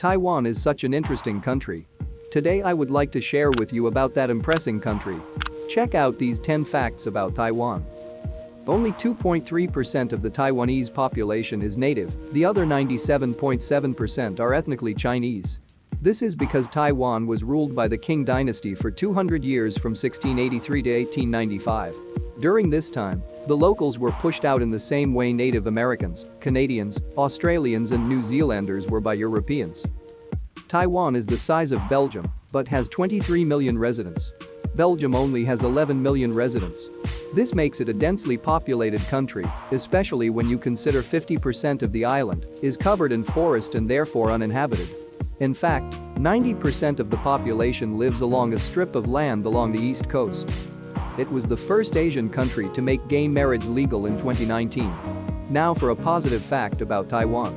Taiwan is such an interesting country. Today I would like to share with you about that impressive country. Check out these 10 facts about Taiwan. Only 2.3% of the Taiwanese population is native, the other 97.7% are ethnically Chinese. This is because Taiwan was ruled by the Qing dynasty for 200 years from 1683 to 1895. During this time, the locals were pushed out in the same way Native Americans, Canadians, Australians and New Zealanders were by Europeans. Taiwan is the size of Belgium, but has 23 million residents. Belgium only has 11 million residents. This makes it a densely populated country, especially when you consider 50% of the island is covered in forest and therefore uninhabited. In fact, 90% of the population lives along a strip of land along the east coast. It was the first Asian country to make gay marriage legal in 2019. Now for a positive fact about Taiwan.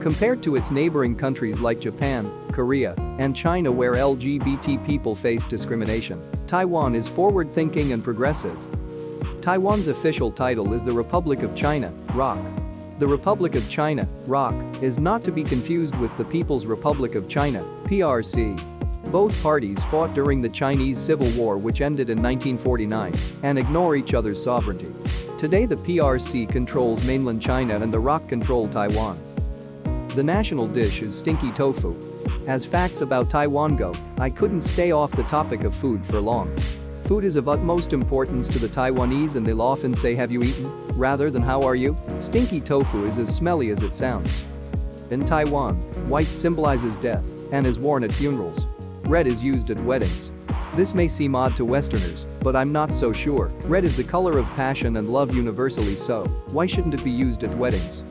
Compared to its neighboring countries like Japan, Korea, and China where LGBT people face discrimination, Taiwan is forward-thinking and progressive. Taiwan's official title is the Republic of China, ROC. The Republic of China, ROC, is not to be confused with the People's Republic of China, PRC. Both parties fought during the Chinese Civil War which ended in 1949 and ignore each other's sovereignty. Today the PRC controls mainland China and the ROC control Taiwan. The national dish is stinky tofu. As facts about Taiwan go, I couldn't stay off the topic of food for long. Food is of utmost importance to the Taiwanese and they'll often say have you eaten, rather than how are you? Stinky tofu is as smelly as it sounds. In Taiwan, white symbolizes death and is worn at funerals. Red is used at weddings. This may seem odd to Westerners, but I'm not so sure. Red is the color of passion and love universally so, why shouldn't it be used at weddings?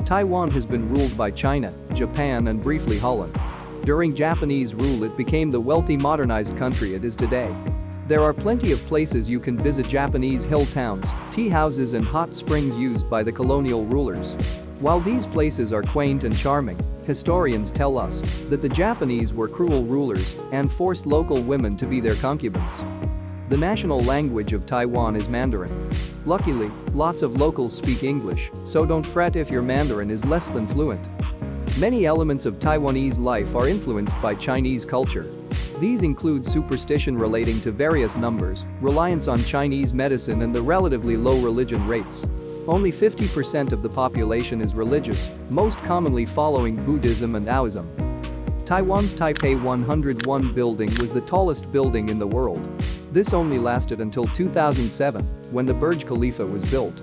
Taiwan has been ruled by China, Japan and briefly Holland. During Japanese rule it became the wealthy modernized country it is today. There are plenty of places you can visit Japanese hill towns, tea houses and hot springs used by the colonial rulers. While these places are quaint and charming, historians tell us that the Japanese were cruel rulers and forced local women to be their concubines. The national language of Taiwan is Mandarin. Luckily, lots of locals speak English, so don't fret if your Mandarin is less than fluent. Many elements of Taiwanese life are influenced by Chinese culture. These include superstition relating to various numbers, reliance on Chinese medicine and the relatively low religion rates. Only 50% of the population is religious, most commonly following Buddhism and Taoism. Taiwan's Taipei 101 building was the tallest building in the world. This only lasted until 2007, when the Burj Khalifa was built.